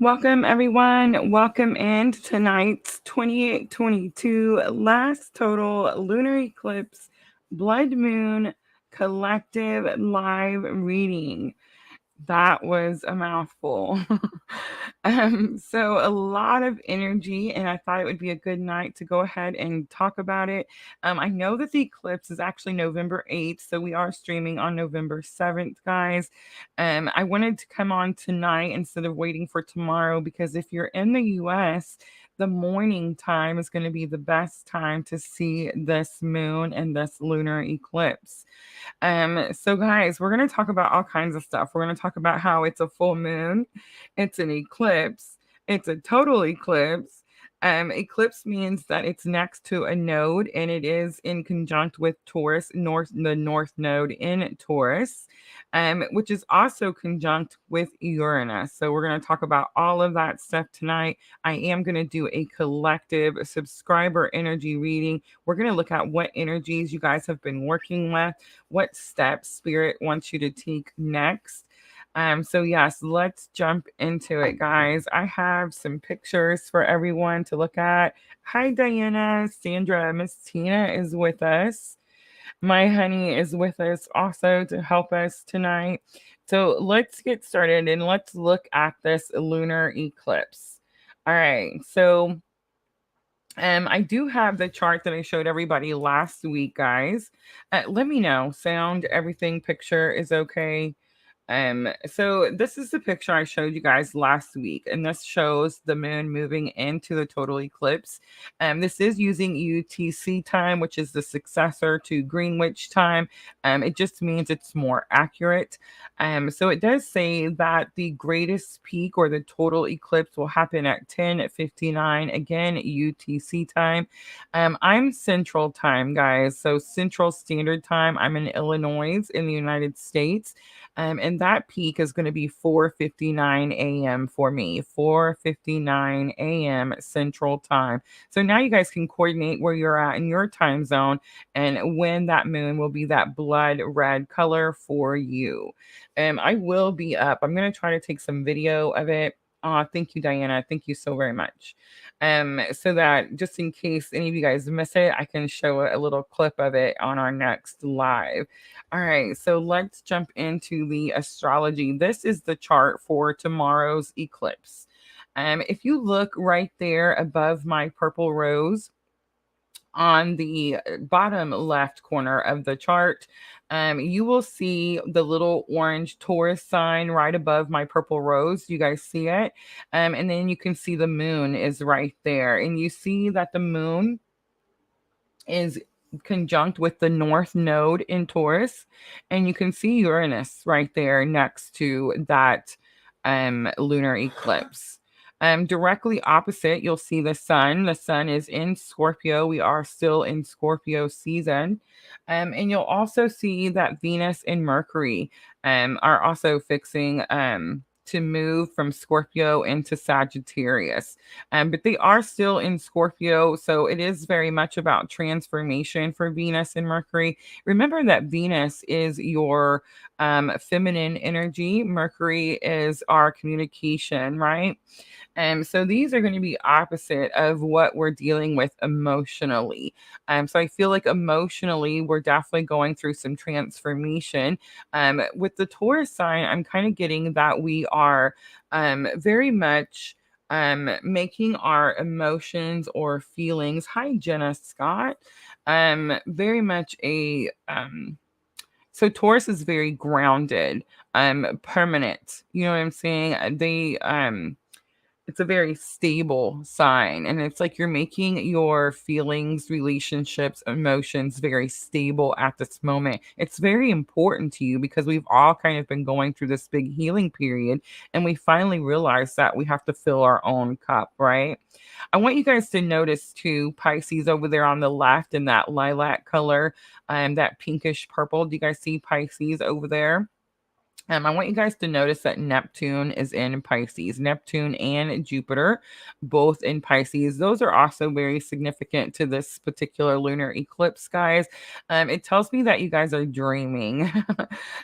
Welcome, everyone. Welcome in to tonight's 2022 last total lunar eclipse blood moon collective live reading. That was a mouthful. So a lot of energy, and I thought it would be a good night to go ahead and talk about it. I know that the eclipse is actually November 8th, so we are streaming on November 7th, guys. I wanted to come on tonight instead of waiting for tomorrow because if you're in the US, the morning time is going to be the best time to see this moon and this lunar eclipse. So guys, we're gonna talk about all kinds of stuff. We're gonna talk about how it's a full moon, it's an eclipse, it's a total eclipse. Eclipse means that it's next to a node and it is in conjunct with Taurus, the north node in Taurus, which is also conjunct with Uranus. So we're going to talk about all of that stuff tonight. I am going to do a collective subscriber energy reading. We're going to look at what energies you guys have been working with, what steps spirit wants you to take next. So yes, let's jump into it, guys. I have some pictures for everyone to look at. Hi, Diana, Sandra, Miss Tina is with us. My honey is with us also to help us tonight. So let's get started and let's look at this lunar eclipse. All right, so I do have the chart that I showed everybody last week, guys. Let me know. Sound, everything, picture is okay. So this is the picture I showed you guys last week, and this shows the moon moving into the total eclipse. This is using UTC time, which is the successor to Greenwich time. It just means it's more accurate. So it does say that the greatest peak or the total eclipse will happen at 10:59, again, UTC time. I'm Central Time, guys. So Central Standard Time. I'm in Illinois in the United States. And that peak is going to be 4:59 a.m. for me, 4:59 a.m. Central Time. So now you guys can coordinate where you're at in your time zone and when that moon will be that blood red color for you. I will be up. I'm going to try to take some video of it. Thank you, Diana. Thank you so very much. So that just in case any of you guys miss it, I can show a little clip of it on our next live. All right, so let's jump into the astrology. This is the chart for tomorrow's eclipse. If you look right there above my purple rose, on the bottom left corner of the chart, you will see the little orange Taurus sign right above my purple rose. You guys see it? And then you can see the moon is right there. And you see that the moon is conjunct with the north node in Taurus. And you can see Uranus right there next to that lunar eclipse. Directly opposite, you'll see the sun. The sun is in Scorpio. We are still in Scorpio season. And you'll also see that Venus and Mercury are also fixing to move from Scorpio into Sagittarius. But they are still in Scorpio. So it is very much about transformation for Venus and Mercury. Remember that Venus is your feminine energy, Mercury is our communication, right? So these are going to be opposite of what we're dealing with emotionally. So I feel like emotionally, we're definitely going through some transformation. With the Taurus sign, I'm kind of getting that we are very much making our emotions or feelings. Hi, Jenna Scott. Very much a so Taurus is very grounded, permanent. You know what I'm saying? They it's a very stable sign, and it's like you're making your feelings, relationships, emotions very stable at this moment. It's very important to you because we've all kind of been going through this big healing period, and we finally realized that we have to fill our own cup, right? I want you guys to notice too, Pisces over there on the left in that lilac color, that pinkish purple. Do you guys see Pisces over there? I want you guys to notice that Neptune is in Pisces. Neptune and Jupiter, both in Pisces. Those are also very significant to this particular lunar eclipse, guys. It tells me that you guys are dreaming.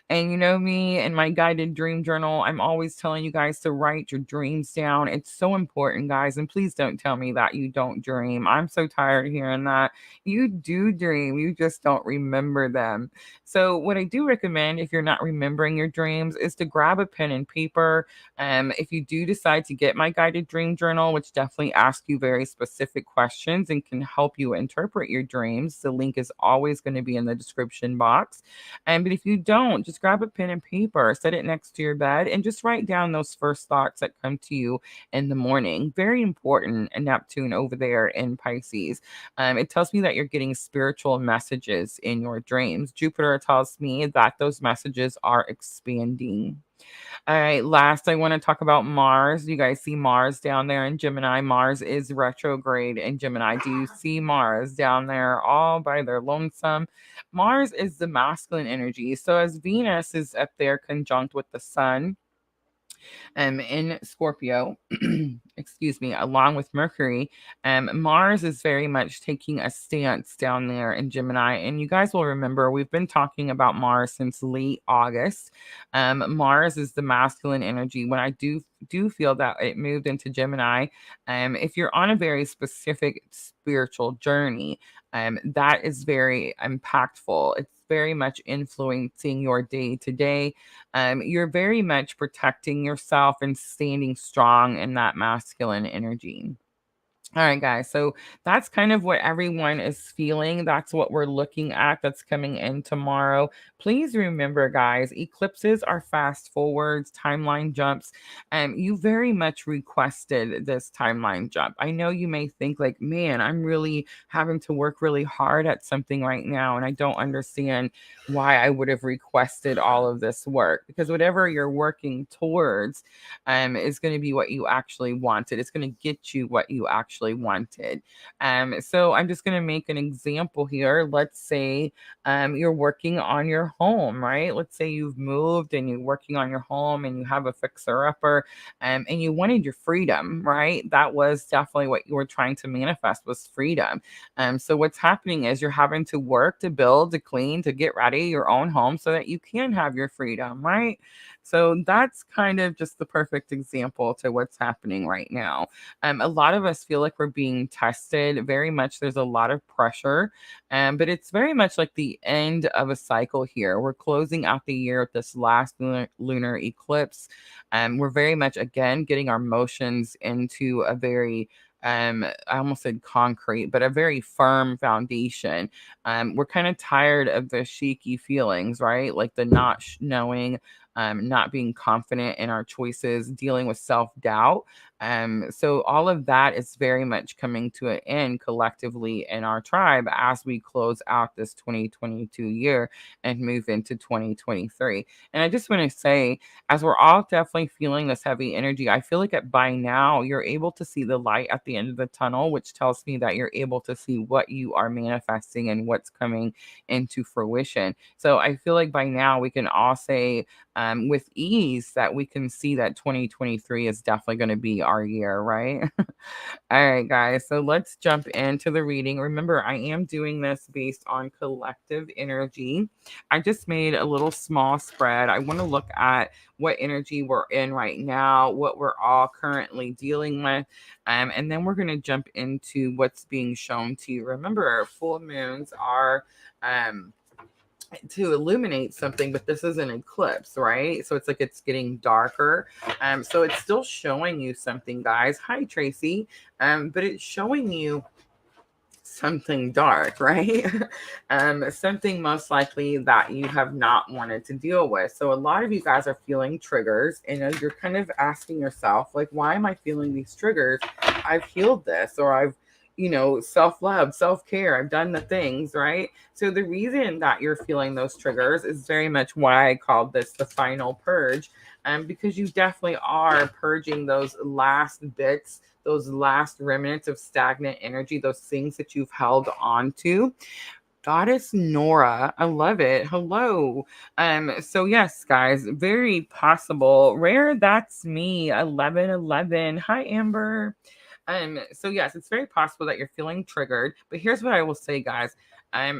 And you know me in my guided dream journal, I'm always telling you guys to write your dreams down. It's so important, guys. And please don't tell me that you don't dream. I'm so tired of hearing that. You do dream, you just don't remember them. So, what I do recommend if you're not remembering your dreams is to grab a pen and paper. If you do decide to get my guided dream journal, which definitely asks you very specific questions and can help you interpret your dreams, the link is always going to be in the description box. But if you don't, just grab a pen and paper, set it next to your bed, and just write down those first thoughts that come to you in the morning. Very important, Neptune over there in Pisces. It tells me that you're getting spiritual messages in your dreams. Jupiter tells me that those messages are expanding. All right, last I want to talk about Mars. You guys see Mars down there in Gemini. Mars is retrograde in Gemini. Do you see Mars down there all by their lonesome? Mars is the masculine energy. So as Venus is up there conjunct with the sun, in Scorpio, excuse me, along with Mercury, Mars is very much taking a stance down there in Gemini. And you guys will remember we've been talking about Mars since late August. Mars is the masculine energy. When I do feel that it moved into Gemini, if you're on a very specific spiritual journey, that is very impactful. It's very much influencing your day to day. You're very much protecting yourself and standing strong in that masculine energy. All right, guys. So that's kind of what everyone is feeling. That's what we're looking at that's coming in tomorrow. Please remember, guys, eclipses are fast forwards, timeline jumps. You very much requested this timeline jump. I know you may think, like, man, I'm really having to work really hard at something right now, and I don't understand why I would have requested all of this work. Because whatever you're working towards, is going to be what you actually wanted. It's going to get you what you actually wanted. So I'm just going to make an example here. Let's say you're working on your home, right? Let's say you've moved and you're working on your home and you have a fixer upper, and you wanted your freedom, right? That was definitely what you were trying to manifest, was freedom. So what's happening is you're having to work to build, to clean, to get ready your own home so that you can have your freedom, right? So that's kind of just the perfect example to what's happening right now. A lot of us feel like we're being tested very much. There's a lot of pressure, but it's very much like the end of a cycle here. We're closing out the year with this last lunar eclipse. We're very much, again, getting our motions into a very I almost said concrete, but a very firm foundation. We're kind of tired of the shaky feelings, right? Like the not knowing, not being confident in our choices, dealing with self doubt. So all of that is very much coming to an end collectively in our tribe as we close out this 2022 year and move into 2023. And I just want to say, as we're all definitely feeling this heavy energy, I feel like by now you're able to see the light at the end of the tunnel, which tells me that you're able to see what you are manifesting and what's coming into fruition. So I feel like by now we can all say, with ease, that we can see that 2023 is definitely going to be our year, right? All right, guys. So let's jump into the reading. Remember, I am doing this based on collective energy. I just made a little small spread. I want to look at what energy we're in right now, what we're all currently dealing with, and then we're going to jump into what's being shown to you. Remember, full moons are to illuminate something, but this is an eclipse, right? So it's like it's getting darker. So it's still showing you something, guys. Hi, Tracy. But it's showing you something dark, right? Something most likely that you have not wanted to deal with. So a lot of you guys are feeling triggers, and you're kind of asking yourself, like, why am I feeling these triggers? I've healed this, or I've self-love, self-care. I've done the things, right? So the reason that you're feeling those triggers is very much why I called this the final purge, because you definitely are purging those last bits, those last remnants of stagnant energy, those things that you've held on to. Goddess Nora, I love it. Hello. So yes, guys, very possible. Rare, that's me. 1111. Hi, Amber. So yes, it's very possible that you're feeling triggered. But here's what I will say, guys.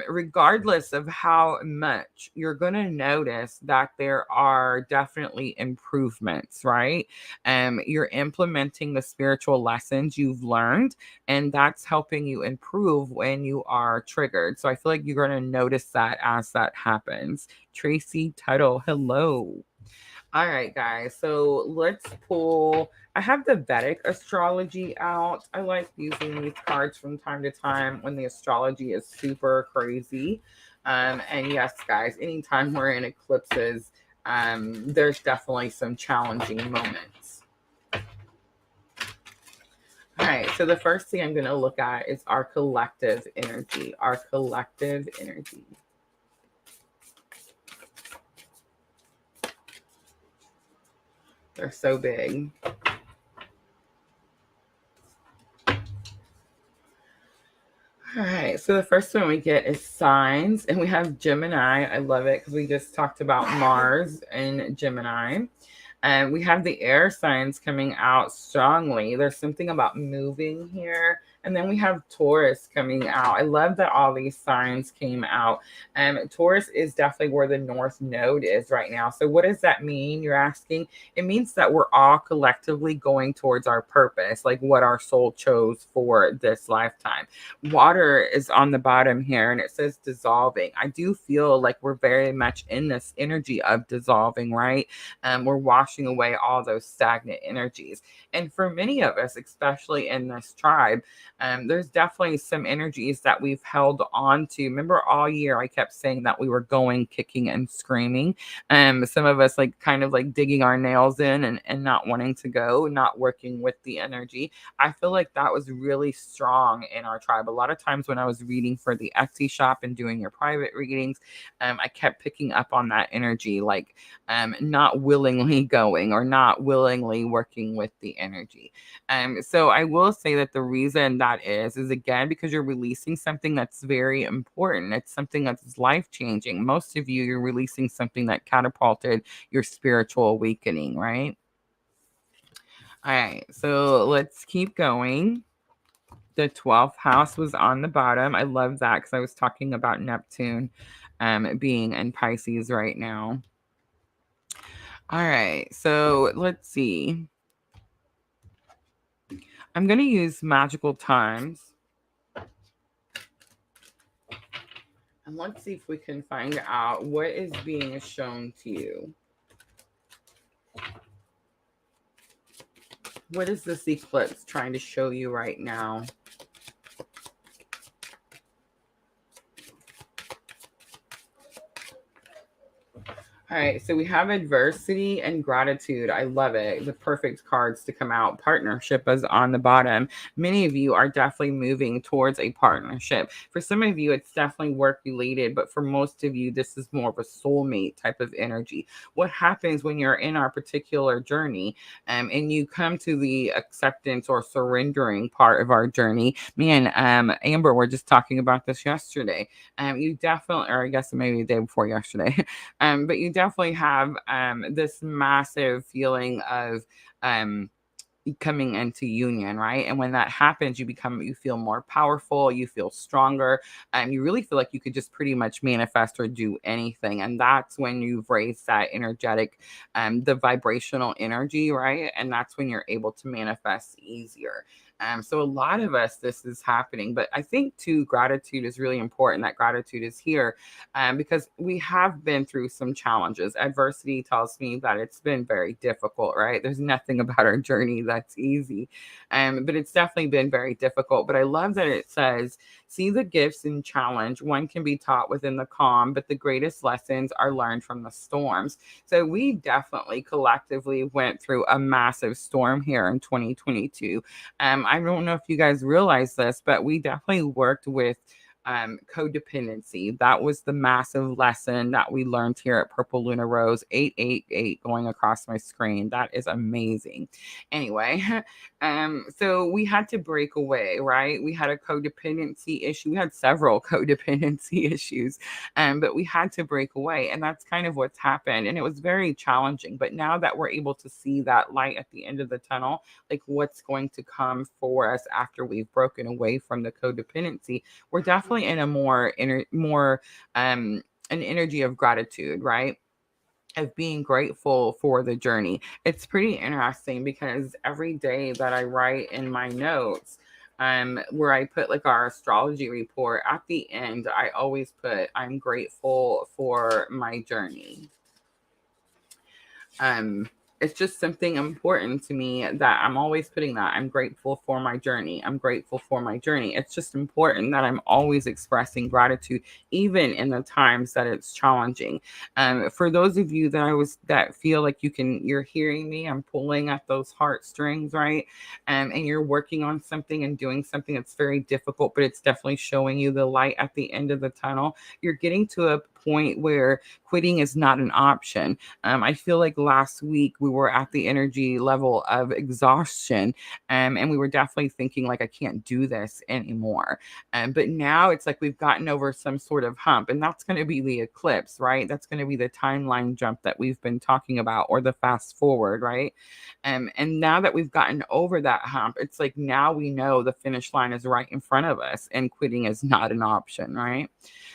Regardless of how much, you're gonna notice that there are definitely improvements, right? You're implementing the spiritual lessons you've learned, and that's helping you improve when you are triggered. So I feel like you're going to notice that as that happens. Tracy Tuttle, hello. All right, guys. So let's pull. I have the Vedic astrology out. I like using these cards from time to time when the astrology is super crazy. And yes, guys, anytime we're in eclipses, there's definitely some challenging moments. All right, so the first thing I'm going to look at is our collective energy. Our collective energy. They're so big. All right, so the first one we get is signs, and we have Gemini. I love it because we just talked about Mars and Gemini. And we have the air signs coming out strongly. There's something about moving here. And then we have Taurus coming out. I love that all these signs came out. Taurus is definitely where the North Node is right now. So what does that mean? You're asking. It means that we're all collectively going towards our purpose, like what our soul chose for this lifetime. Water is on the bottom here, and it says dissolving. I do feel like we're very much in this energy of dissolving, right? We're washing away all those stagnant energies. And for many of us, especially in this tribe, there's definitely some energies that we've held on to. Remember, all year I kept saying that we were going, kicking, and screaming. Some of us like kind of like digging our nails in and not wanting to go, not working with the energy. I feel like that was really strong in our tribe. A lot of times when I was reading for the Etsy shop and doing your private readings, I kept picking up on that energy, like not willingly going or not willingly working with the energy. So I will say that the reason that is again because you're releasing something that's very important. It's something that's life changing. Most of you, you're releasing something that catapulted your spiritual awakening, right? All right, so let's keep going. The 12th house was on the bottom. I love that because I was talking about Neptune being in Pisces right now. All right, so let's see. I'm going to use magical times. And let's see if we can find out what is being shown to you. What is this eclipse trying to show you right now? All right, so we have adversity and gratitude. I love it. The perfect cards to come out. Partnership is on the bottom. Many of you are definitely moving towards a partnership. For some of you, it's definitely work related, but for most of you, this is more of a soulmate type of energy. What happens when you're in our particular journey and you come to the acceptance or surrendering part of our journey? Man, Amber, we're just talking about this yesterday. You definitely, or I guess maybe the day before yesterday, but you definitely have this massive feeling of coming into union, right? And when that happens, you feel more powerful, you feel stronger, and you really feel like you could just pretty much manifest or do anything. And that's when you've raised that energetic, the vibrational energy, right? And that's when you're able to manifest easier. So a lot of us, this is happening, but I think too, gratitude is really important. That gratitude is here because we have been through some challenges. Adversity tells me that it's been very difficult, right? There's nothing about our journey that's easy, but it's definitely been very difficult. But I love that it says, see the gifts in challenge. One can be taught within the calm, but the greatest lessons are learned from the storms. So we definitely collectively went through a massive storm here in 2022. I don't know if you guys realize this, but we definitely worked with codependency. That was the massive lesson that we learned here at Purple Lunar Rose. 888 going across my screen. That is amazing. Anyway, so we had to break away, right? We had a codependency issue. We had several codependency issues, but we had to break away, and that's kind of what's happened. And it was very challenging. But now that we're able to see that light at the end of the tunnel, like what's going to come for us after we've broken away from the codependency, we're definitely in a more an energy of gratitude, right? Of being grateful for the journey. It's pretty interesting because every day that I write in my notes, where I put like our astrology report at the end, I always put, I'm grateful for my journey. It's just something important to me that I'm always putting that. I'm grateful for my journey. I'm grateful for my journey. It's just important that I'm always expressing gratitude, even in the times that it's challenging. For those of you that feel like you're hearing me, I'm pulling at those heartstrings, right? And you're working on something and doing something that's very difficult, but it's definitely showing you the light at the end of the tunnel. You're getting to a point where quitting is not an option. I feel like last week we were at the energy level of exhaustion, and we were definitely thinking like, I can't do this anymore. But now it's like we've gotten over some sort of hump, and that's going to be the eclipse, right? That's going to be the timeline jump that we've been talking about, or the fast forward, right? And now that we've gotten over that hump, it's like now we know the finish line is right in front of us, and quitting is not an option, right?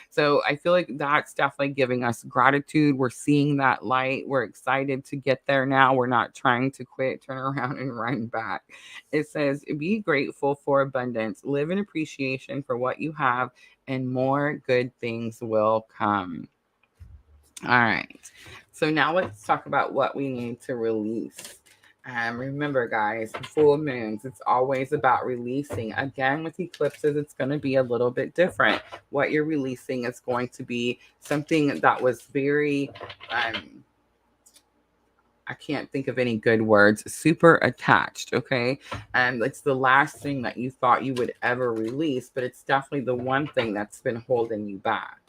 So I feel like that's definitely giving us gratitude. We're seeing that light. We're excited to get there now. We're not trying to quit, turn around, and run back. It says, be grateful for abundance, live in appreciation for what you have, and more good things will come. All right. So now let's talk about what we need to release. Remember, guys, full moons, it's always about releasing. Again, with eclipses, it's going to be a little bit different. What you're releasing is going to be something that was very, I can't think of any good words, super attached, okay? And it's the last thing that you thought you would ever release, but it's definitely the one thing that's been holding you back.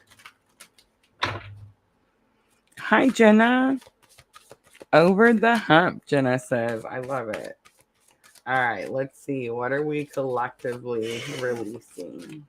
Hi, Jenna. Over the hump, Jenna says. I love it. All right, let's see. What are we collectively releasing?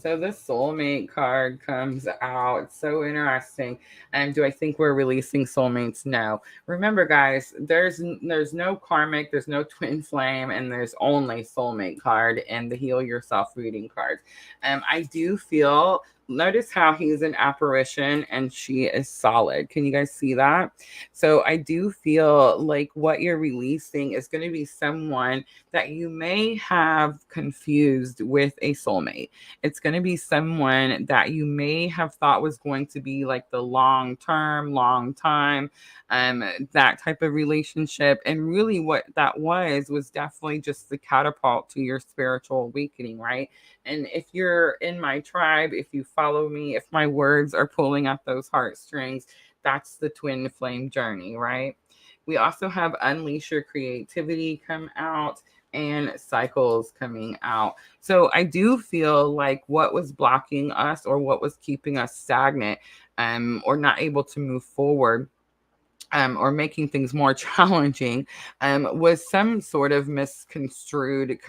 So the soulmate card comes out. It's so interesting. And do I think we're releasing soulmates? No. Remember, guys, there's no karmic, there's no twin flame, and there's only soulmate card in the Heal Yourself reading cards. I do feel, notice how he's an apparition and she is solid. Can you guys see that? So I do feel like what you're releasing is going to be someone that you may have confused with a soulmate. It's going to be someone that you may have thought was going to be like the long term, long time, that type of relationship. And really what that was definitely just the catapult to your spiritual awakening, right? And if you're in my tribe, if you follow me, if my words are pulling at those heartstrings, that's the twin flame journey, right? We also have Unleash Your Creativity come out, and Cycles coming out. So I do feel like what was blocking us, or what was keeping us stagnant, or not able to move forward, or making things more challenging, was some sort of misconstrued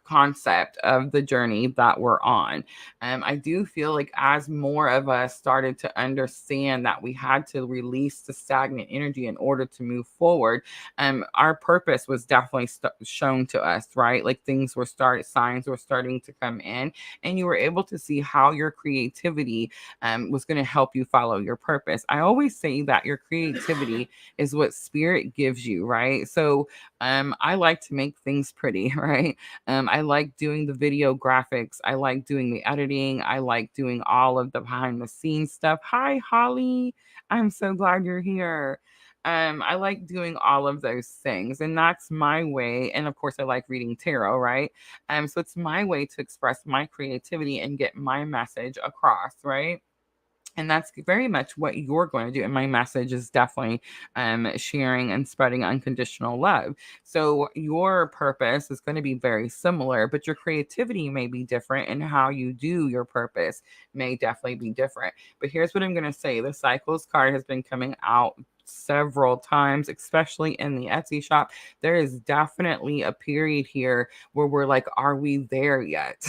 concept of the journey that we're on. I do feel like as more of us started to understand that we had to release the stagnant energy in order to move forward, our purpose was definitely shown to us, right? Like signs were starting to come in, and you were able to see how your creativity was going to help you follow your purpose. I always say that your creativity is what spirit gives you, right? So I like to make things pretty, right? I like doing the video graphics. I like doing the editing. I like doing all of the behind the scenes stuff. Hi, Holly. I'm so glad you're here. I like doing all of those things, and that's my way. And of course, I like reading tarot, right? So it's my way to express my creativity and get my message across, right? And that's very much what you're going to do. And my message is definitely sharing and spreading unconditional love. So your purpose is going to be very similar, but your creativity may be different, and how you do your purpose may definitely be different. But here's what I'm going to say. The cycles card has been coming out several times, especially in the Etsy shop. There is definitely a period here where we're like, are we there yet?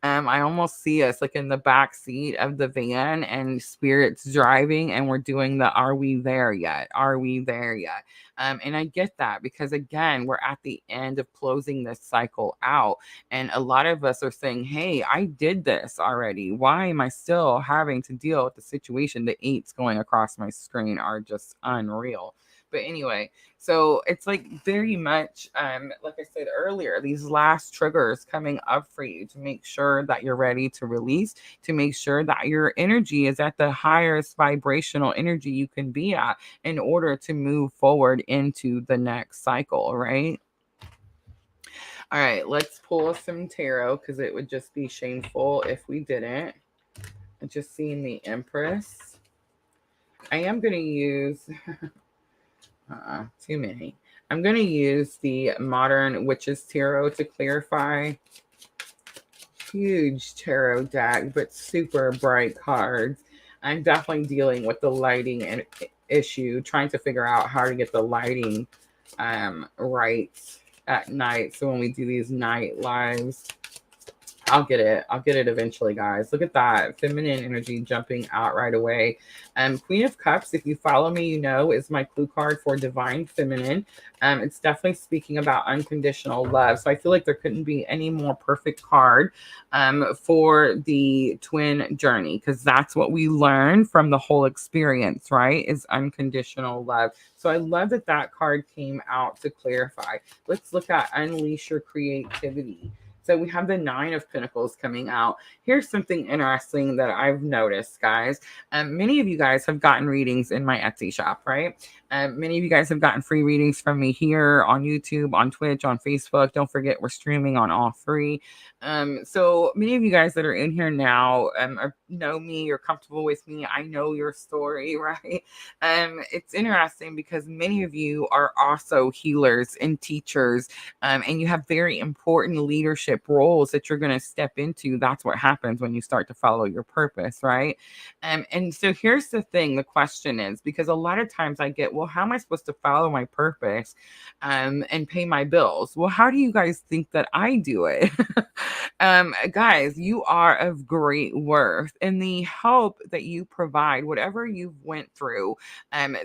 I almost see us like in the back seat of the van and spirits driving, and we're doing the are we there yet? Are we there yet? And I get that, because again, we're at the end of closing this cycle out. And a lot of us are saying, hey, I did this already. Why am I still having to deal with the situation? The eights going across my screen are just unreal. But anyway, so it's like very much, like I said earlier, these last triggers coming up for you to make sure that you're ready to release, to make sure that your energy is at the highest vibrational energy you can be at in order to move forward into the next cycle, right? All right, let's pull some tarot, because it would just be shameful if we didn't. I'm just seeing the Empress. I am going to use... too many. I'm going to use the Modern Witches Tarot to clarify. Huge tarot deck, but super bright cards. I'm definitely dealing with the lighting and issue, trying to figure out how to get the lighting right at night. So when we do these night lives, I'll get it. I'll get it eventually, guys. Look at that. Feminine energy jumping out right away. Queen of Cups, if you follow me, you know, is my clue card for Divine Feminine. It's definitely speaking about unconditional love. So I feel like there couldn't be any more perfect card for the twin journey, because that's what we learn from the whole experience, right? Is unconditional love. So I love that that card came out to clarify. Let's look at Unleash Your Creativity. So we have the Nine of Pentacles coming out. Here's something interesting that I've noticed, guys. Many of you guys have gotten readings in my Etsy shop, right? Many of you guys have gotten free readings from me here on YouTube, on Twitch, on Facebook. Don't forget, we're streaming on all three. So many of you guys that are in here now know me, you're comfortable with me. I know your story, right? It's interesting because many of you are also healers and teachers, and you have very important leadership roles that you're going to step into. That's what happens when you start to follow your purpose, right? And so here's the thing. The question is, because a lot of times I get, well, how am I supposed to follow my purpose and pay my bills? Well, how do you guys think that I do it? Guys, you are of great worth, and the help that you provide, whatever you've went through,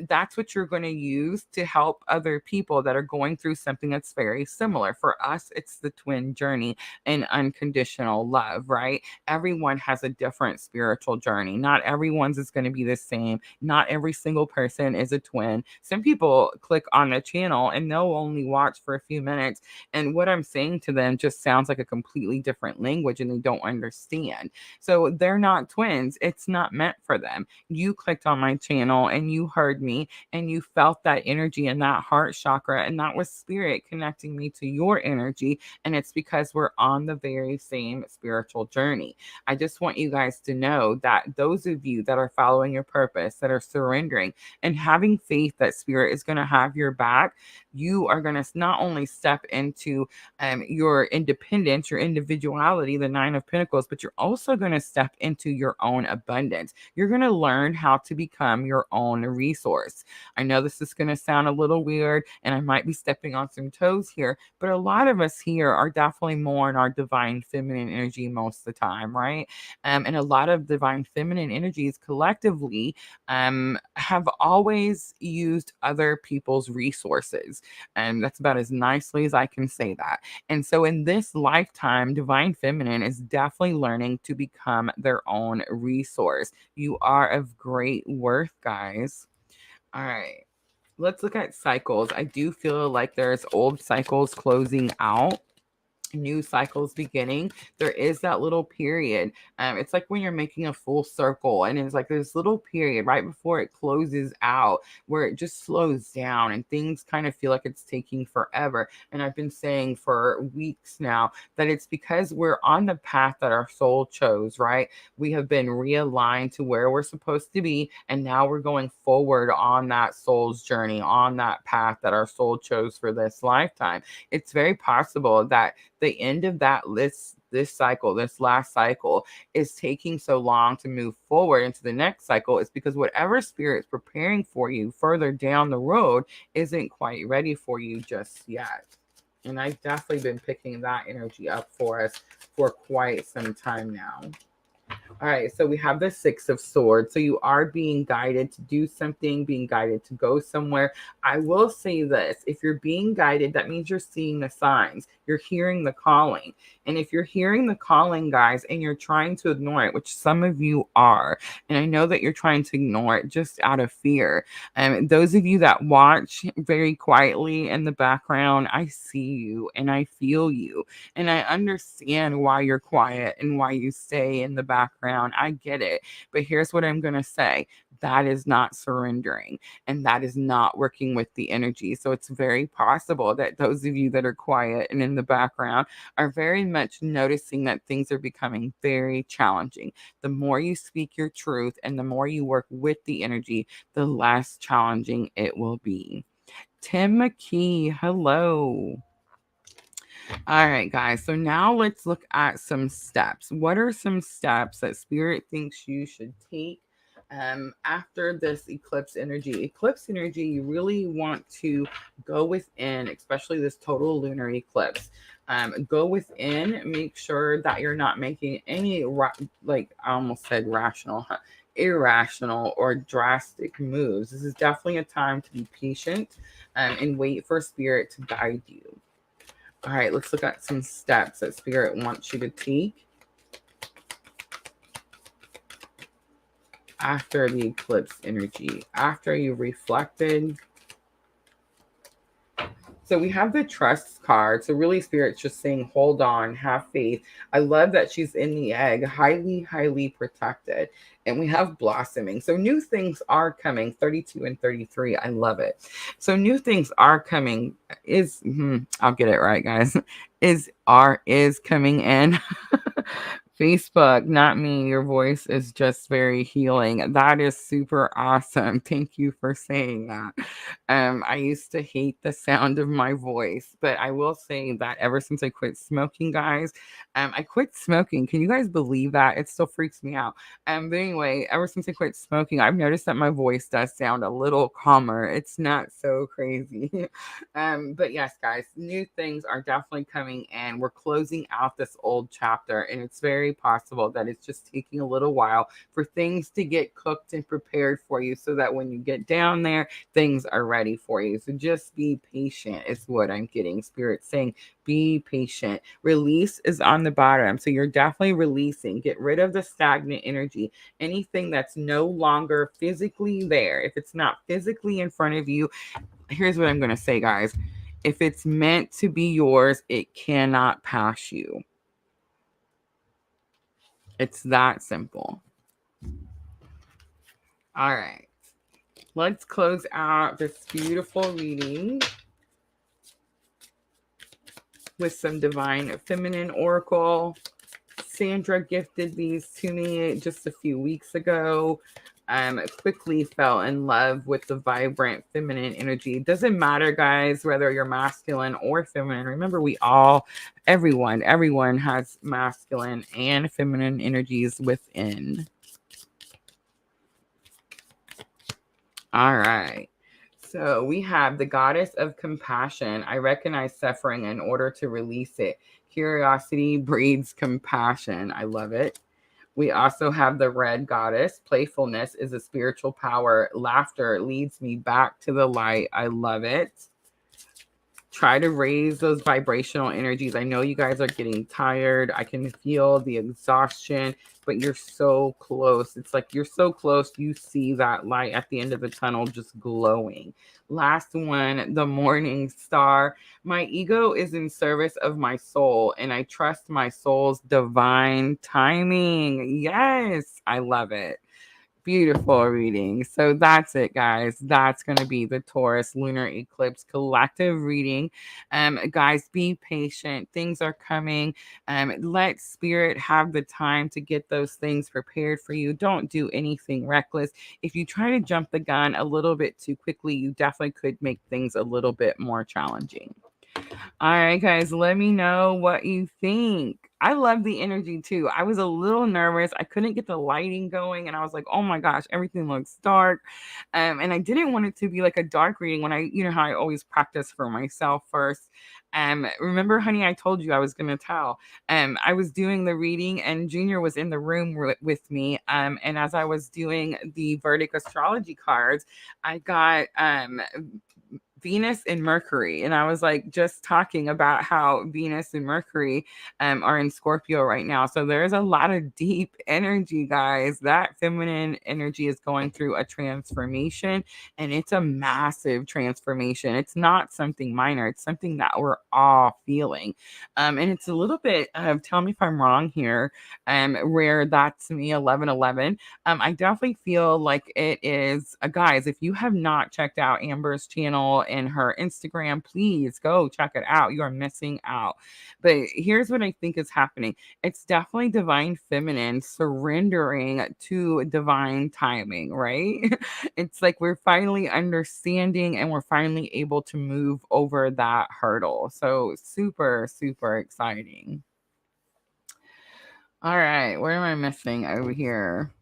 that's what you're going to use to help other people that are going through something that's very similar. For us, it's the twin journey and unconditional love, right? Everyone has a different spiritual journey. Not everyone's is going to be the same. Not every single person is a twin. Some people click on the channel and they'll only watch for a few minutes, and what I'm saying to them just sounds like a completely different language, and they don't understand. So they're not twins. It's not meant for them. You clicked on my channel and you heard me and you felt that energy in that heart chakra, and that was spirit connecting me to your energy. And it's because we're on the very same spiritual journey. I just want you guys to know that those of you that are following your purpose, that are surrendering and having faith that spirit is going to have your back, you are going to not only step into your independence, your individuality, the Nine of Pentacles, but you're also going to step into your own abundance. You're going to learn how to become your own resource. I know this is going to sound a little weird, and I might be stepping on some toes here, but a lot of us here are definitely more in our divine feminine energy most of the time, right? And a lot of divine feminine energies collectively have always used other people's resources. And that's about as nicely as I can say that. And so in this lifetime, divine feminine is definitely learning to become their own resource. You are of great worth, guys. All right. Let's look at cycles. I do feel like there's old cycles closing out. new cycles beginning, there is that little period. It's like when you're making a full circle, and it's like this little period right before it closes out where it just slows down and things kind of feel like it's taking forever. And I've been saying for weeks now that it's because we're on the path that our soul chose, right? We have been realigned to where we're supposed to be, and now we're going forward on that soul's journey, on that path that our soul chose for this lifetime. It's very possible that the end of that this cycle, this last cycle, is taking so long to move forward into the next cycle. It's because whatever spirit's preparing for you further down the road isn't quite ready for you just yet. And I've definitely been picking that energy up for us for quite some time now. All right, so we have the Six of Swords. So you are being guided to do something, being guided to go somewhere. I will say this, if you're being guided, that means you're seeing the signs. You're hearing the calling. And if you're hearing the calling, guys, and you're trying to ignore it, which some of you are, and I know that you're trying to ignore it just out of fear. Those of you that watch very quietly in the background, I see you and I feel you. And I understand why you're quiet and why you stay in the background. I get it. But here's what I'm going to say. That is not surrendering, and that is not working with the energy. So it's very possible that those of you that are quiet and in the background are very much noticing that things are becoming very challenging. The more you speak your truth and the more you work with the energy, the less challenging it will be. Tim McKee, hello. All right, guys. So now let's look at some steps. What are some steps that Spirit thinks you should take after this eclipse energy? Eclipse energy, you really want to go within, especially this total lunar eclipse. Go within, make sure that you're not making any, like I almost said rational, irrational or drastic moves. This is definitely a time to be patient and wait for Spirit to guide you. All right, let's look at some steps that Spirit wants you to take after the eclipse energy, after you reflected. So we have the trust card. So really Spirit's just saying, hold on, have faith. I love that she's in the egg, highly, highly protected. And we have blossoming. So new things are coming, 32 and 33. I love it. So new things are coming I'll get it right, guys. Is coming in. Facebook, not me. Your voice is just very healing. That is super awesome. Thank you for saying that. I used to hate the sound of my voice, but I will say that ever since I quit smoking, guys, I quit smoking. Can you guys believe that? It still freaks me out. But anyway, ever since I quit smoking, I've noticed that my voice does sound a little calmer. It's not so crazy. But yes, guys, new things are definitely coming in. We're closing out this old chapter, and it's very possible that it's just taking a little while for things to get cooked and prepared for you so that when you get down there, things are ready for you. So just be patient is what I'm getting. Spirit saying, be patient. Release is on the bottom. So you're definitely releasing. Get rid of the stagnant energy. Anything that's no longer physically there. If it's not physically in front of you, here's what I'm going to say, guys. If it's meant to be yours, it cannot pass you. It's that simple. All right. Let's close out this beautiful reading with some divine feminine oracle. Sandra gifted these to me just a few weeks ago. Quickly fell in love with the vibrant feminine energy. It doesn't matter, guys, whether you're masculine or feminine. Remember, everyone has masculine and feminine energies within. All right. So we have the goddess of compassion. I recognize suffering in order to release it. Curiosity breeds compassion. I love it. We also have the red goddess. Playfulness is a spiritual power. Laughter leads me back to the light. I love it. Try to raise those vibrational energies. I know you guys are getting tired. I can feel the exhaustion, but you're so close. It's like you're so close. You see that light at the end of the tunnel just glowing. Last one, the morning star. My ego is in service of my soul, and I trust my soul's divine timing. Yes, I love it. Beautiful reading. So that's it, guys. That's going to be the Taurus lunar eclipse collective reading. Guys, be patient. Things are coming. Let spirit have the time to get those things prepared for you. Don't do anything reckless. If you try to jump the gun a little bit too quickly, you definitely could make things a little bit more challenging. All right, guys, let me know what you think. I love the energy too. I was a little nervous. I couldn't get the lighting going, and I was like, oh my gosh, everything looks dark. And I didn't want it to be like a dark reading when you know how I always practice for myself first. Remember, honey, I told you I was going to tell. I was doing the reading, and Junior was in the room with me. And as I was doing the Verdict astrology cards, I got Venus and Mercury. And I was like just talking about how Venus and Mercury are in Scorpio right now. So there's a lot of deep energy, guys. That feminine energy is going through a transformation, and it's a massive transformation. It's not something minor, it's something that we're all feeling. And it's a little bit of, tell me if I'm wrong here, where that's me, 1111. I definitely feel like it is, guys, if you have not checked out Amber's channel and her Instagram, please go check it out. You are missing out. But here's what I think is happening. It's definitely divine feminine surrendering to divine timing, right? It's like we're finally understanding and we're finally able to move over that hurdle. So super, super exciting. All right, what am I missing over here?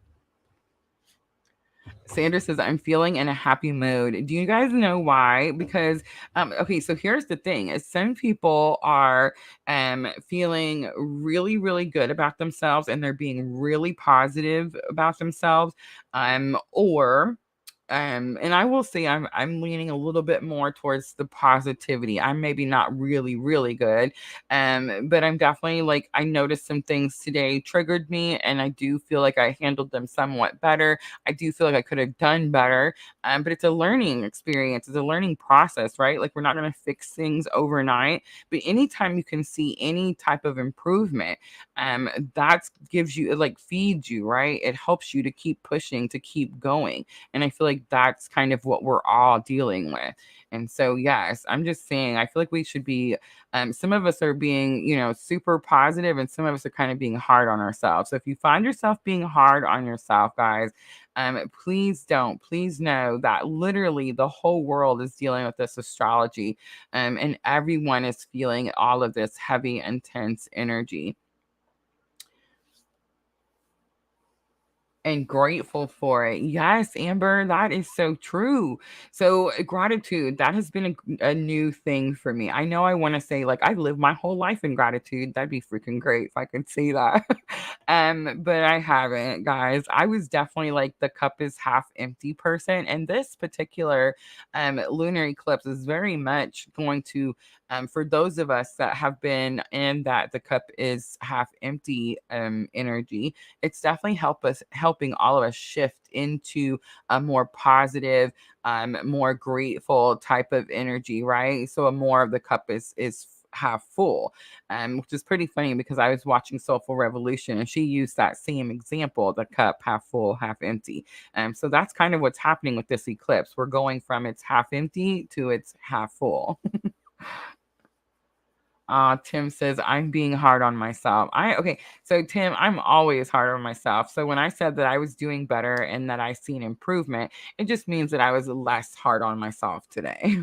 Sandra says, I'm feeling in a happy mood. Do you guys know why? Because, okay, so here's the thing is some people are feeling really, really good about themselves and they're being really positive about themselves. Or and I will say I'm leaning a little bit more towards the positivity. I'm maybe not really, really good. But I'm definitely like I noticed some things today triggered me and I do feel like I handled them somewhat better. I do feel like I could have done better. But it's a learning experience, it's a learning process, right? Like we're not gonna fix things overnight. But anytime you can see any type of improvement, that gives you, it like feeds you, right? It helps you to keep pushing, to keep going. And I feel like that's kind of what we're all dealing with. And so, yes, I'm just saying, I feel like we should be, some of us are being, you know, super positive and some of us are kind of being hard on ourselves. So if you find yourself being hard on yourself, guys, please don't. Please know that literally the whole world is dealing with this astrology, and everyone is feeling all of this heavy, intense energy. And grateful for it. Yes, Amber, that is so true. So, gratitude, that has been a new thing for me. I know I want to say, like, I live my whole life in gratitude. That'd be freaking great if I could say that. But I haven't, guys. I was definitely like the cup is half empty person. And this particular lunar eclipse is very much going to, for those of us that have been in that the cup is half empty energy, it's definitely helping all of us shift into a more positive, more grateful type of energy, right? So a more of the cup is half full, which is pretty funny because I was watching Soulful Revolution and she used that same example, the cup half full, half empty. So that's kind of what's happening with this eclipse. We're going from it's half empty to it's half full. Tim says, I'm being hard on myself. Okay. So Tim, I'm always hard on myself. So when I said that I was doing better and that I seen improvement, it just means that I was less hard on myself today.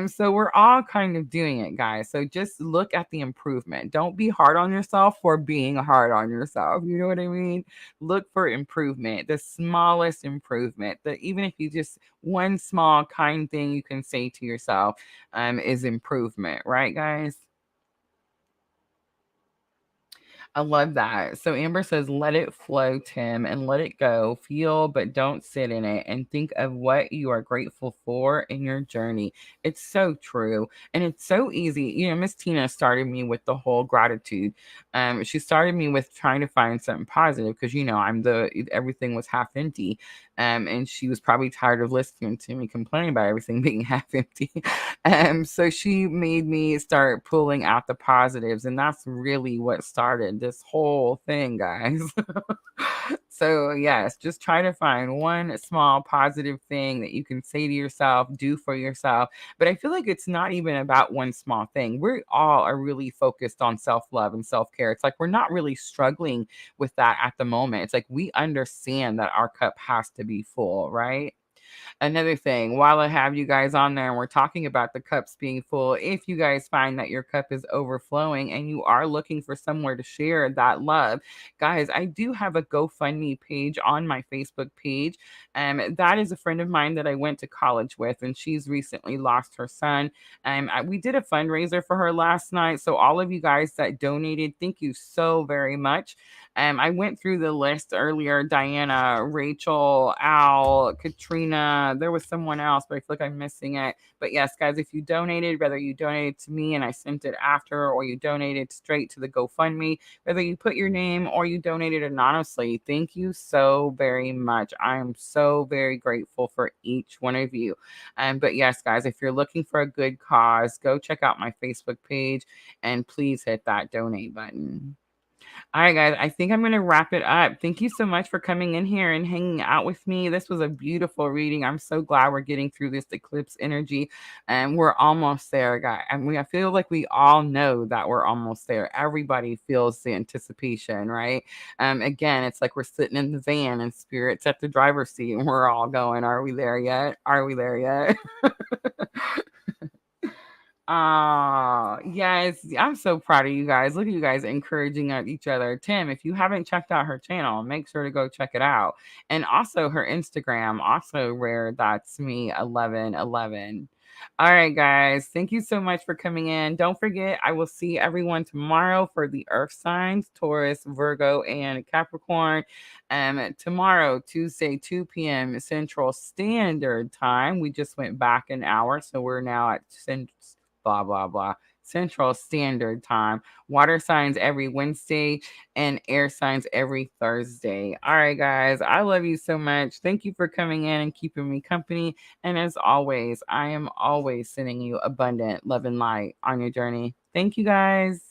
So we're all kind of doing it, guys. So just look at the improvement. Don't be hard on yourself for being hard on yourself. You know what I mean? Look for improvement, the smallest improvement. That even if you just one small kind thing you can say to yourself is improvement, right, guys? I love that. So Amber says, let it flow, Tim, and let it go. Feel, but don't sit in it. And think of what you are grateful for in your journey. It's so true. And it's so easy. Miss Tina started me with the whole gratitude. She started me with trying to find something positive because, everything was half empty. And she was probably tired of listening to me complaining about everything being half empty. So she made me start pulling out the positives, and that's really what started this whole thing, guys. So, yes, just try to find one small positive thing that you can say to yourself, do for yourself. But I feel like it's not even about one small thing. We all are really focused on self love and self care. It's like we're not really struggling with that at the moment. It's like we understand that our cup has to be full, right? Another thing, while I have you guys on there and we're talking about the cups being full, if you guys find that your cup is overflowing and you are looking for somewhere to share that love, guys, I do have a GoFundMe page on my Facebook page. That is a friend of mine that I went to college with, and she's recently lost her son. We did a fundraiser for her last night. So all of you guys that donated, thank you so very much. I went through the list earlier: Diana, Rachel, Al, Katrina. There was someone else, but I feel like I'm missing it. But yes, guys, if you donated, whether you donated to me and I sent it after, or you donated straight to the GoFundMe, whether you put your name or you donated anonymously, thank you so very much. I am so very grateful for each one of you. But yes, guys, if you're looking for a good cause, go check out my Facebook page and please hit that donate button. All right, guys, I think I'm going to wrap it up. Thank you so much for coming in here and hanging out with me. This was a beautiful reading. I'm so glad we're getting through this eclipse energy, and we're almost there, guys. I feel like we all know that we're almost there. Everybody feels the anticipation, right? Again, it's like we're sitting in the van and Spirit's at the driver's seat, and we're all going, "Are we there yet? Are we there yet?" Yes, I'm so proud of you guys. Look at you guys encouraging each other. Tim, if you haven't checked out her channel, make sure to go check it out. And also her Instagram, also rare. That's me 1111. All right, guys. Thank you so much for coming in. Don't forget, I will see everyone tomorrow for the Earth signs, Taurus, Virgo, and Capricorn. Tomorrow, Tuesday, 2 p.m. Central Standard Time. We just went back an hour, so we're now at blah blah blah Central Standard Time. Water signs every Wednesday and air signs every Thursday. All right, guys, I love you so much. Thank you for coming in and keeping me company. And as always, I am always sending you abundant love and light on your journey. Thank you, guys.